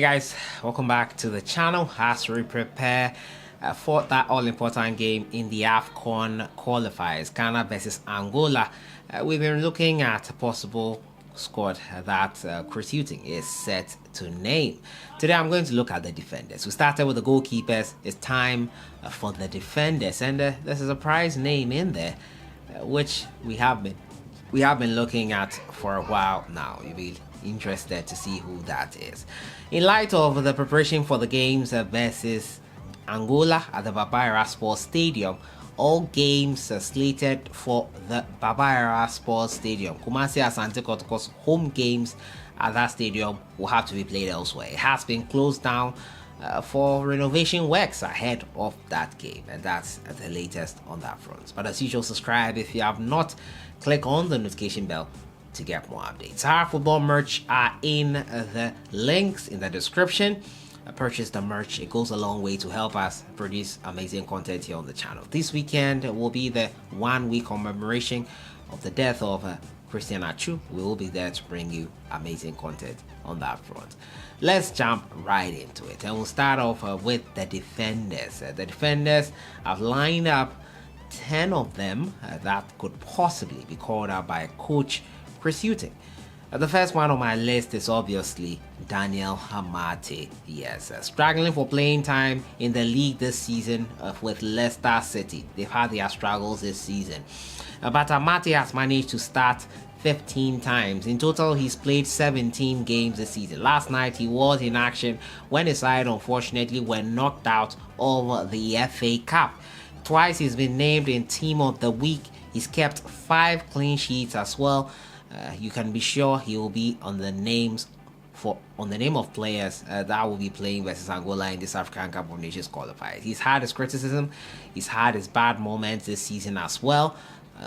Hey guys, welcome back to the channel as we prepare for that all-important game in the AFCON qualifiers, Ghana versus Angola. We've been looking at a possible squad that Chris HUGTON is set to name. Today I'm going to look at the defenders. We started with the goalkeepers. It's time for the defenders, and there's a surprise name in there, which we have been looking at for a while now. You'll be interested to see who that is. In light of the preparation for the games versus Angola at the Baba Yara Sports Stadium, all games are slated for the Baba Yara Sports Stadium. Kumasi Asante Kotoko's home games at that stadium will have to be played elsewhere. It has been closed down for renovation works ahead of that game, and that's the latest on that front. But as usual, subscribe if you have not. Click on the notification bell to get more updates. Our football merch are in the links in the description. Purchase the merch. It goes a long way to help us produce amazing content here on the channel. This weekend will be the 1 week commemoration of the death of Christian Achu. We will be there to bring you amazing content on that front. Let's jump right into it, and we'll start off with the defenders. The defenders have lined up 10 of them that could possibly be called out by coach Chris HUGTON. The first one on my list is obviously Daniel Amate. Yes, struggling for playing time in the league this season with Leicester City. They've had their struggles this season. But Amate has managed to start 15 times. In total, he's played 17 games this season. Last night, he was in action when his side unfortunately were knocked out of the FA Cup. Twice he's been named in Team of the Week. He's kept 5 clean sheets as well. You can be sure he will be on the name of players that will be playing versus Angola in this African Cup of Nations qualifiers. He's had his criticism, he's had his bad moments this season as well,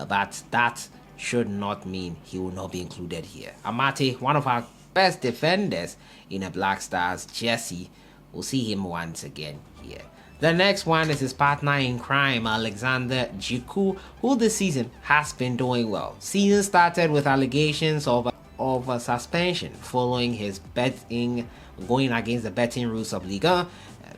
but that should not mean he will not be included here. Amate, one of our best defenders in a Black Stars jersey, we'll see him once again here. The next one is his partner in crime, Alexander Jiku, who this season has been doing well. Season started with allegations of suspension following his betting, going against the betting rules of Ligue 1.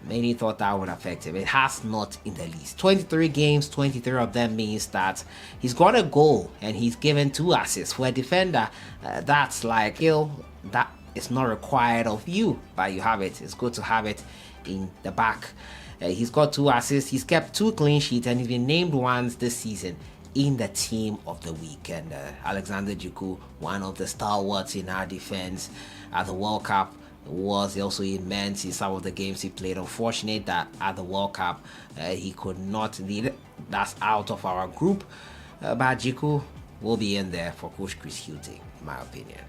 Many thought that would affect him. It has not in the least. 23 games, 23 of them means that he's got a goal and he's given 2 assists. For a defender, that's like that is not required of you, but you have it. It's good to have it in the back. He's got 2 assists, he's kept 2 clean sheets, and he's been named once this season in the Team of the Week. And Alexander Jiku, one of the stalwarts in our defense at the World Cup, was also immense in some of the games he played. Unfortunate that at the World Cup he could not lead us out of our group, but Jiku will be in there for Coach Chris HUGTON, in my opinion.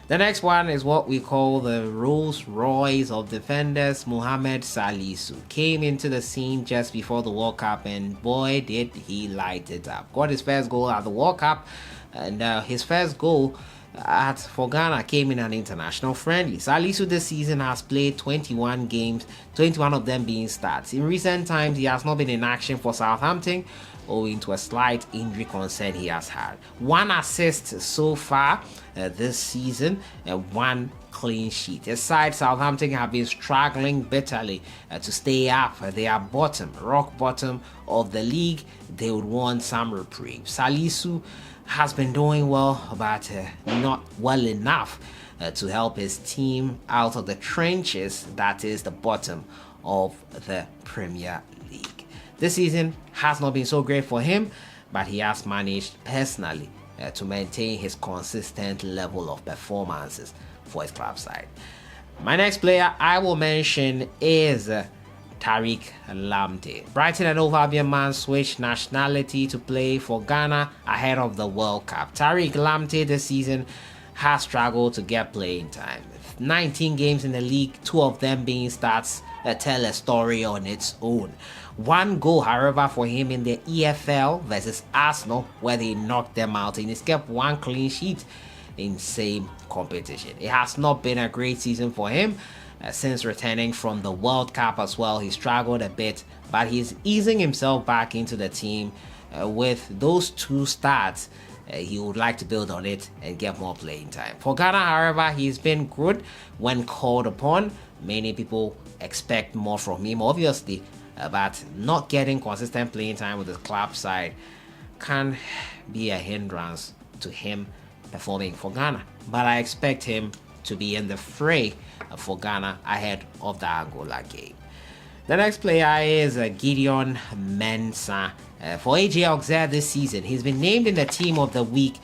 The next one is what we call the Rolls Royce of defenders. Mohamed Salisu came into the scene just before the World Cup, and boy did he light it up. Got his first goal at the World Cup, and his first goal for Ghana came in an international friendly. Salisu this season has played 21 games, 21 of them being starts. In recent times, he has not been in action for Southampton owing to a slight injury concern he has had. 1 assist so far this season and 1 clean sheet. His side, Southampton, have been struggling bitterly to stay up. They are rock bottom of the league. They would want some reprieve. Salisu has been doing well, but not well enough to help his team out of the trenches, that is the bottom of the Premier League. This season has not been so great for him, but he has managed personally to maintain his consistent level of performances for his club side. My next player I will mention is Tariq Lamptey. Brighton and Hove Albion man switched nationality to play for Ghana ahead of the World Cup. Tariq Lamptey this season has struggled to get playing time. 19 games in the league, 2 of them being starts, tell a story on its own. 1 goal, however, for him in the EFL versus Arsenal, where they knocked them out, and he's kept 1 clean sheet in same competition. It has not been a great season for him since returning from the World Cup as well. He struggled a bit, but he's easing himself back into the team with those 2 starts. He would like to build on it and get more playing time. For Ghana, however, he's been good when called upon, Many people expect more from him, obviously, but not getting consistent playing time with the club side can be a hindrance to him performing for Ghana. But I expect him to be in the fray for Ghana ahead of the Angola game. The next player is Gideon Mensah. For AFCON this season, he's been named in the Team of the Week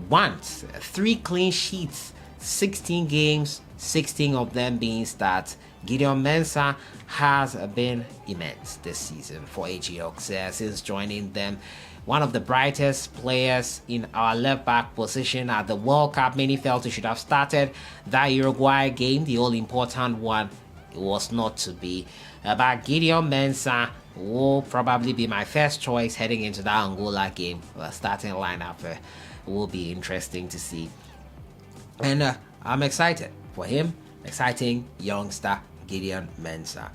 once. 3 clean sheets, 16 games, 16 of them being starts. Gideon Mensah has been immense this season for AFCON since joining them. One of the brightest players in our left back position at the World Cup. Many felt he should have started that Uruguay game, the all-important one. It was not to be. But Gideon Mensah will probably be my first choice heading into that Angola game. Starting lineup will be interesting to see. And I'm excited for him. Exciting youngster Gideon Mensah.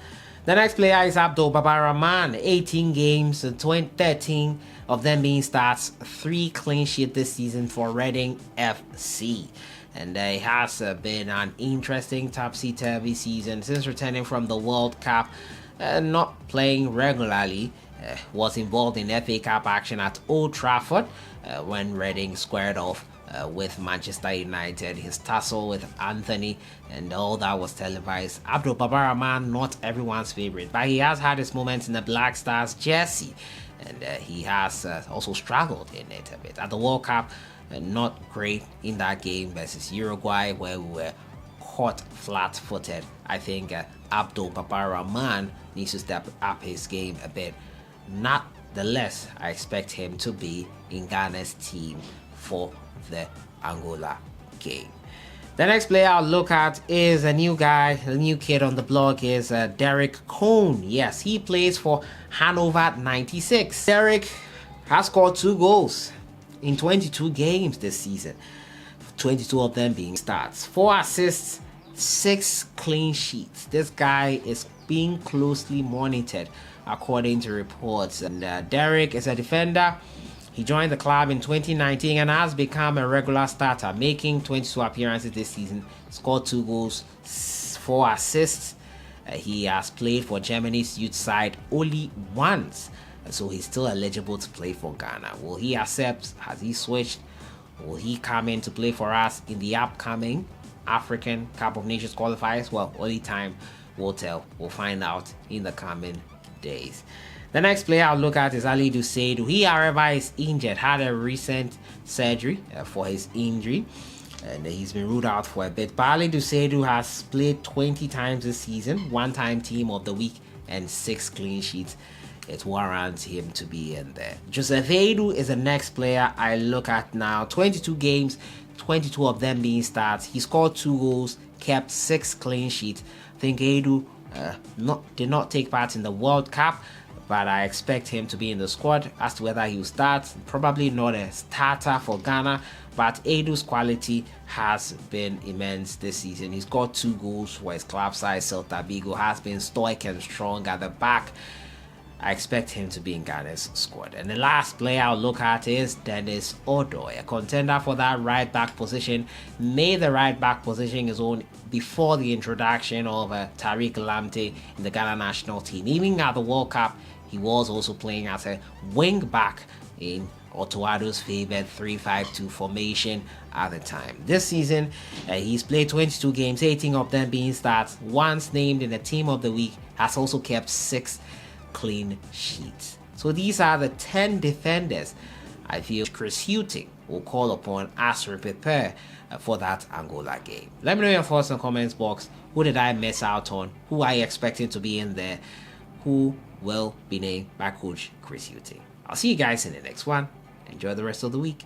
The next player is Abdul-Babar-Rahman. 18 games, 13 of them being starts, 3 clean sheets this season for Reading FC. And it has been an interesting topsy-turvy season since returning from the World Cup. Not playing regularly, was involved in FA Cup action at Old Trafford when Reading squared off with Manchester United, his tussle with Anthony, and all that was televised. Abdul-Babar-Rahman, not everyone's favorite, but he has had his moments in the Black Stars jersey, and he has also struggled in it a bit. At the World Cup, not great in that game versus Uruguay, where we were caught flat-footed. I think Abdul-Babar-Rahman needs to step up his game a bit. Nonetheless, I expect him to be in Ghana's team for the Angola game. The next player I'll look at is a new guy, a new kid on the block is Derek Cohn. Yes, he plays for Hannover 96. Derek has scored 2 goals in 22 games this season, 22 of them being starts, 4 assists, 6 clean sheets. This guy is being closely monitored according to reports. And Derek is a defender. He joined the club in 2019 and has become a regular starter, making 22 appearances this season, scored 2 goals, 4 assists. He has played for Germany's youth side only once, so he's still eligible to play for Ghana. Will he accept? Has he switched? Will he come in to play for us in the upcoming African Cup of Nations qualifiers? Well, only time will tell. We'll find out in the coming days. The next player I'll look at is Alidu Seidu. He, however, is injured, had a recent surgery for his injury, and he's been ruled out for a bit. But Alidu Seidu has played 20 times this season, 1-time Team of the Week, and 6 clean sheets. It warrants him to be in there. Joseph Edu is the next player I look at now. 22 games, 22 of them being starts. He scored 2 goals, kept 6 clean sheets. I think Edu did not take part in the World Cup, but I expect him to be in the squad. As to whether he will start, probably not a starter for Ghana, but Edu's quality has been immense this season. He's got 2 goals for his club side. Celta Vigo, has been stoic and strong at the back. I expect him to be in Ghana's squad. And the last player I'll look at is Dennis Odoi, a contender for that right back position. Made the right back position his own before the introduction of Tariq Lamptey in the Ghana national team. Even at the World Cup, he was also playing as a wing back in Otto Addo's favored 3-5-2 formation at the time. This season, he's played 22 games, 18 of them being starts. Once named in the Team of the Week, has also kept 6 clean sheets. So these are the 10 defenders I feel Chris Hughton will call upon as we prepare for that Angola game. Let me know your thoughts in the comments box. Who did I miss out on? Who are you expecting to be in there? Who will be named by Coach Chris Hughton? I'll see you guys in the next one. Enjoy the rest of the week.